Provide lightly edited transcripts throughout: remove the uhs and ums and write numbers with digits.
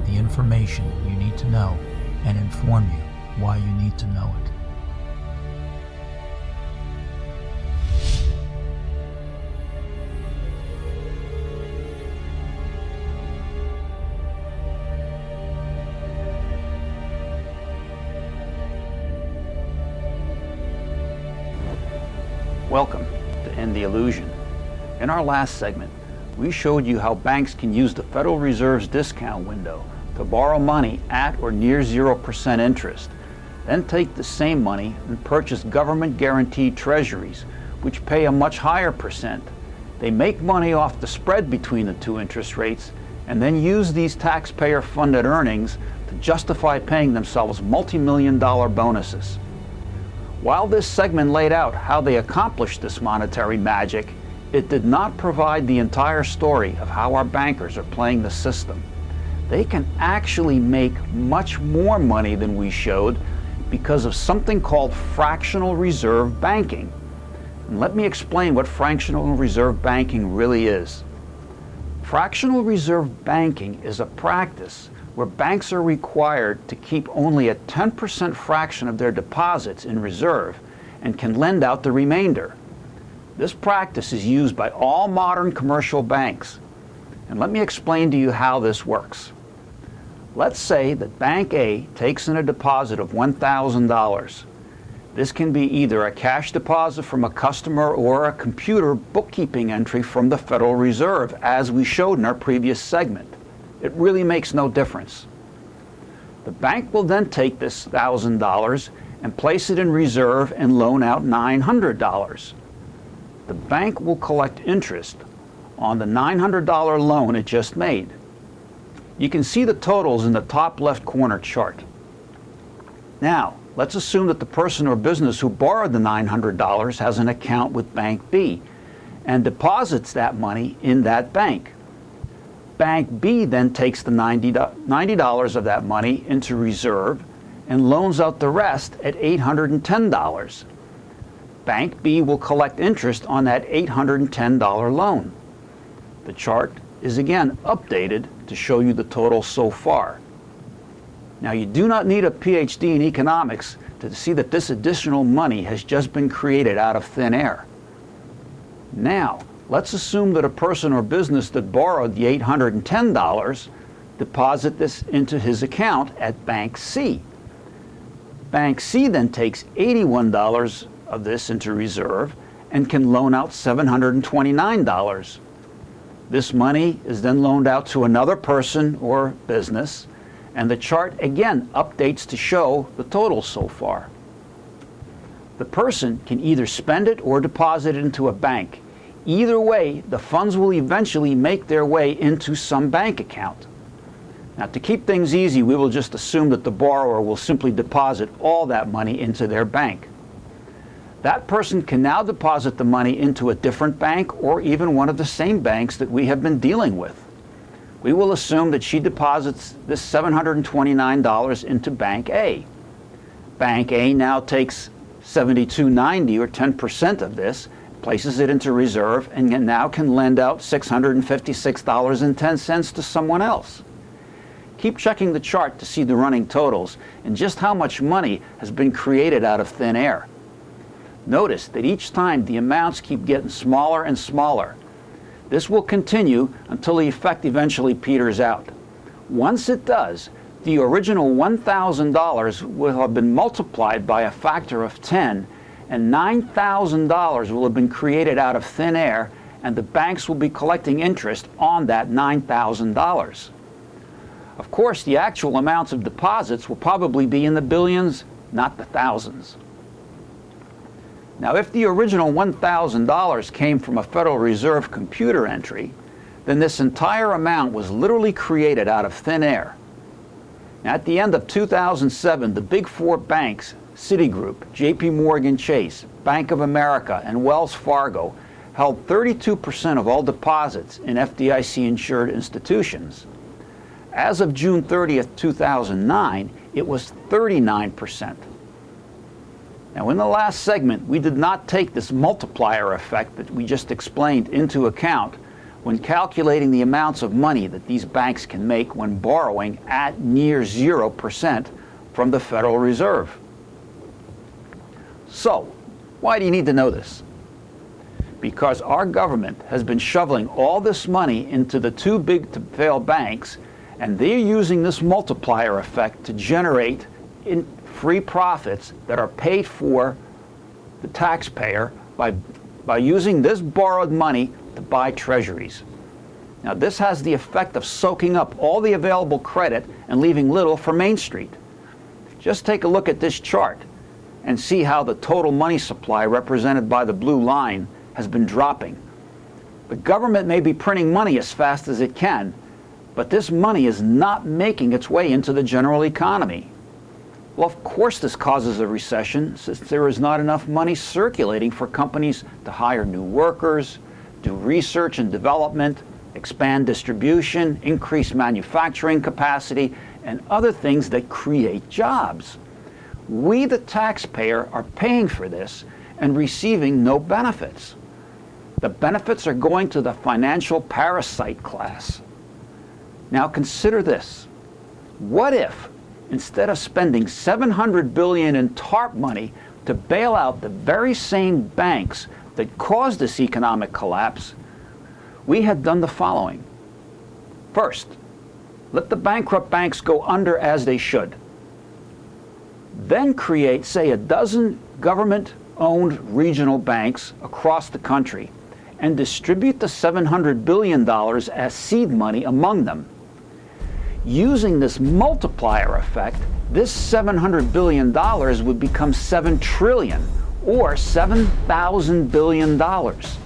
the information you need to know and inform you why you need to know it. Welcome to End the Illusion. In our last segment, we showed you how banks can use the Federal Reserve's discount window to borrow money at or near 0% interest, then take the same money and purchase government-guaranteed treasuries, which pay a much higher percent. They make money off the spread between the two interest rates and then use these taxpayer-funded earnings to justify paying themselves multi-million-dollar bonuses. While this segment laid out how they accomplished this monetary magic, it did not provide the entire story of how our bankers are playing the system. They can actually make much more money than we showed because of something called fractional reserve banking. And let me explain what fractional reserve banking really is. Fractional reserve banking is a practice where banks are required to keep only a 10% fraction of their deposits in reserve and can lend out the remainder. This practice is used by all modern commercial banks. And let me explain to you how this works. Let's say that Bank A takes in a deposit of $1,000. This can be either a cash deposit from a customer or a computer bookkeeping entry from the Federal Reserve, as we showed in our previous segment. It really makes no difference. The bank will then take this $1,000 and place it in reserve and loan out $900. The bank will collect interest on the $900 loan it just made. You can see the totals in the top left corner chart. Now, let's assume that the person or business who borrowed the $900 has an account with Bank B and deposits that money in that bank. Bank B then takes the $90 of that money into reserve and loans out the rest at $810. Bank B will collect interest on that $810 loan. The chart is again updated to show you the total so far. Now, you do not need a PhD in economics to see that this additional money has just been created out of thin air. Now, let's assume that a person or business that borrowed the $810 deposit this into his account at Bank C. Bank C then takes $81 of this into reserve and can loan out $729. This money is then loaned out to another person or business, and the chart again updates to show the total so far. The person can either spend it or deposit it into a bank. Either way, the funds will eventually make their way into some bank account. Now, to keep things easy, we will just assume that the borrower will simply deposit all that money into their bank. That person can now deposit the money into a different bank or even one of the same banks that we have been dealing with. We will assume that she deposits this $729 into Bank A. Bank A now takes $72.90 or 10% of this, places it into reserve, and now can lend out $656.10 to someone else. Keep checking the chart to see the running totals and just how much money has been created out of thin air. Notice that each time the amounts keep getting smaller and smaller. This will continue until the effect eventually peters out. Once it does, the original $1,000 will have been multiplied by a factor of 10, and $9,000 will have been created out of thin air, and the banks will be collecting interest on that $9,000. Of course, the actual amounts of deposits will probably be in the billions, not the thousands. Now, if the original $1,000 came from a Federal Reserve computer entry, then this entire amount was literally created out of thin air. Now, at the end of 2007, the big four banks, Citigroup, JP Morgan Chase, Bank of America, and Wells Fargo, held 32% of all deposits in FDIC-insured institutions. As of June 30th, 2009, it was 39%. Now, in the last segment, we did not take this multiplier effect that we just explained into account when calculating the amounts of money that these banks can make when borrowing at near 0% from the Federal Reserve. So, why do you need to know this? Because our government has been shoveling all this money into the too big to fail banks, and they're using this multiplier effect to generate free profits that are paid for the taxpayer by using this borrowed money to buy treasuries. Now, this has the effect of soaking up all the available credit and leaving little for Main Street. Just take a look at this chart and see how the total money supply represented by the blue line has been dropping. The government may be printing money as fast as it can, but this money is not making its way into the general economy. Well, of course this causes a recession, since there is not enough money circulating for companies to hire new workers, do research and development, expand distribution, increase manufacturing capacity, and other things that create jobs. We, the taxpayer, are paying for this and receiving no benefits. The benefits are going to the financial parasite class. Now consider this. What if, instead of spending $700 billion in TARP money to bail out the very same banks that caused this economic collapse, we had done the following? First, let the bankrupt banks go under as they should. Then create, say, a dozen government-owned regional banks across the country and distribute the $700 billion as seed money among them. Using this multiplier effect, this $700 billion would become $7 trillion, or 7,000 billion dollars.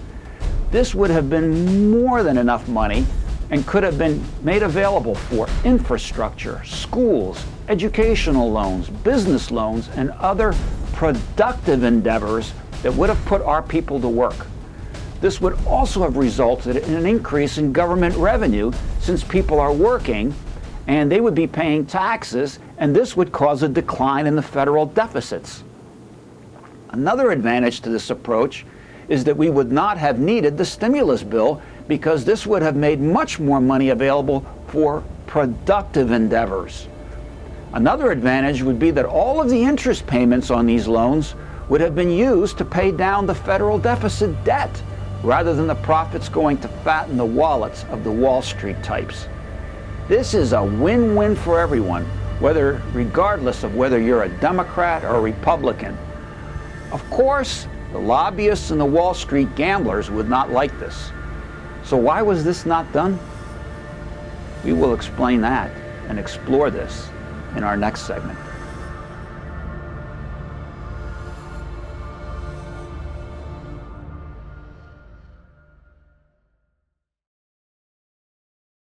This would have been more than enough money and could have been made available for infrastructure, schools, educational loans, business loans, and other productive endeavors that would have put our people to work. This would also have resulted in an increase in government revenue, since people are working and they would be paying taxes, and this would cause a decline in the federal deficits. Another advantage to this approach is that we would not have needed the stimulus bill, because this would have made much more money available for productive endeavors. Another advantage would be that all of the interest payments on these loans would have been used to pay down the federal deficit debt, rather than the profits going to fatten the wallets of the Wall Street types. This is a win-win for everyone, regardless of whether you're a Democrat or a Republican. Of course, the lobbyists and the Wall Street gamblers would not like this. So why was this not done? We will explain that and explore this in our next segment.